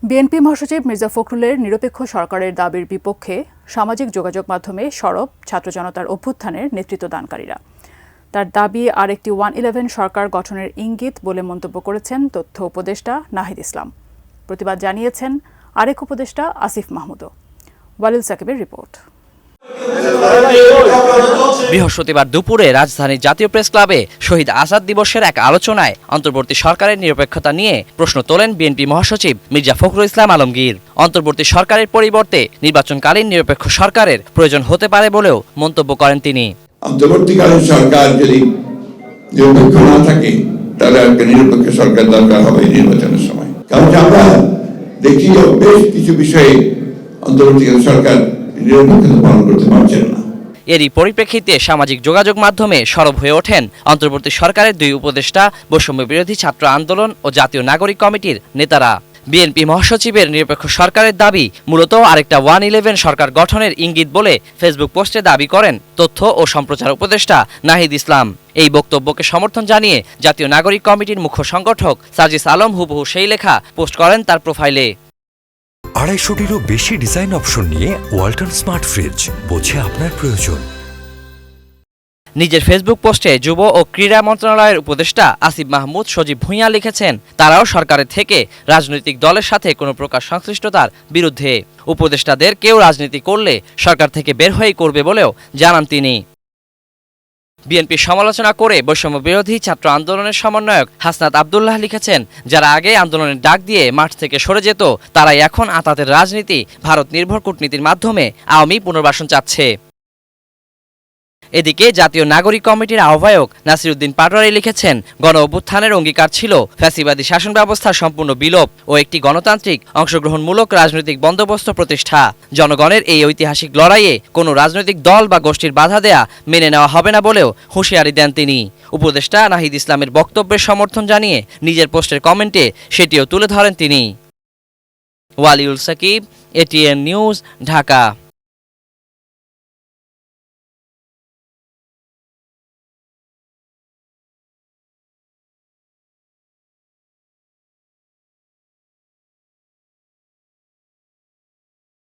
BNP মহাসচিব মির্জা ফখরুলের নিরপেক্ষ সরকারের দাবির বিপক্ষে সামাজিক যোগাযোগ মাধ্যমে সরব ছাত্র জনতার অভ্যুত্থানের নেতৃত্বদানকারীরা। তার দাবি আরেকটি 111 সরকার গঠনের ইঙ্গিত বলে মন্তব্য করেছেন তথ্য উপদেষ্টা নাহিদ ইসলাম। প্রতিবাদ জানিয়েছেন আরেক উপদেষ্টা আসিফ মাহমুদও। ওয়ালিল সাকিবের রিপোর্ট। বৃহস্পতিবার দুপুরে রাজধানীর জাতীয় প্রেস ক্লাবে শহীদ আজাদ দিবসের এক আলোচনায় অন্তর্বর্তী সরকারের নিরপেক্ষতা নিয়ে প্রশ্ন তোলেন বিএনপি মহাসচিব মির্জা ফখরুল ইসলাম আলমগীর। অন্তর্বর্তী সরকারের পরিবর্তে নির্বাচনকালীন নিরপেক্ষ সরকারের প্রয়োজন হতে পারে বলেও মন্তব্য করেন তিনি। অন্তর্বর্তীকালীন সরকার যদি নিরপেক্ষ না থাকে তাহলে একটা নিরপেক্ষ সরকার দরকার হবে নির্বাচনের সময়। কারণ আমরা দেখি বেশ কিছু বিষয়ে অন্তর্বর্তীকালীন সরকার নিরপেক্ষতা পালন করতে পারছেন না। এরই পরিপ্রেক্ষিতে সামাজিক যোগাযোগ মাধ্যমে সরব হয়ে ওঠেন অন্তর্বর্তী সরকারের দুই উপদেষ্টা, বৈষম্য বিরোধী ছাত্র আন্দোলন ও জাতীয় নাগরিক কমিটির নেতারা। বিএনপি মহাসচিবের নিরপেক্ষ সরকারের দাবি মূলত আরেকটা 111 সরকার গঠনের ইঙ্গিত বলে ফেসবুক পোস্টে দাবি করেন তথ্য ও সম্প্রচার উপদেষ্টা নাহিদ ইসলাম। এই বক্তব্যকে সমর্থন জানিয়ে জাতীয় নাগরিক কমিটির মুখ্য সংগঠক সাজিস আলম হুবহু সেই লেখা পোস্ট করেন তার প্রোফাইলে। 250-টিরও বেশি ডিজাইন অপশন নিয়ে ওয়ালটন স্মার্ট ফ্রিজ, বোঝে আপনার প্রয়োজন। নিজের ফেসবুক পোস্টে যুব ও ক্রীড়া মন্ত্রণালয়ের উপদেষ্টা আসিফ মাহমুদ সজীব ভূঁইয়া লিখেছেন তারাও সরকারের থেকে রাজনৈতিক দলের সাথে কোনো প্রকার সংশ্লিষ্টতার বিরুদ্ধে। উপদেষ্টাদের কেউ রাজনীতি করলে সরকার থেকে বের হয়েই করবে বলেও জানান তিনি। বিএনপি সমালোচনা করে বৈষম্য বিরোধী ছাত্র আন্দোলনের সমন্বয়ক হাসনাত আব্দুল্লাহ লিখেছেন, যারা আগে আন্দোলনের ডাক দিয়ে মাঠ থেকে সরে যেত তারাই এখন আতাতের রাজনীতি, ভারত নির্ভর কূটনীতির মাধ্যমে আওয়ামী পুনর্বাসন চাচ্ছে। এদিকে জাতীয় নাগরিক কমিটির আহ্বায়ক নাসিরউদ্দিন পাটোয়ারি লিখেছেন, গণ অভ্যুত্থানের অঙ্গীকার ছিল ফ্যাসিবাদী শাসন ব্যবস্থার সম্পূর্ণ বিলোপ ও একটি গণতান্ত্রিক অংশগ্রহণমূলক রাজনৈতিক বন্দোবস্ত প্রতিষ্ঠা। জনগণের এই ঐতিহাসিক লড়াইয়ে কোনো রাজনৈতিক দল বা গোষ্ঠীর বাধা দেয়া মেনে নেওয়া হবে না বলেও হুঁশিয়ারি দেন তিনি। উপদেষ্টা নাহিদ ইসলামের বক্তব্যের সমর্থন জানিয়ে নিজের পোস্টের কমেন্টে সেটিও তুলে ধরেন তিনি। Waliul Sakib, ATN news, Dhaka.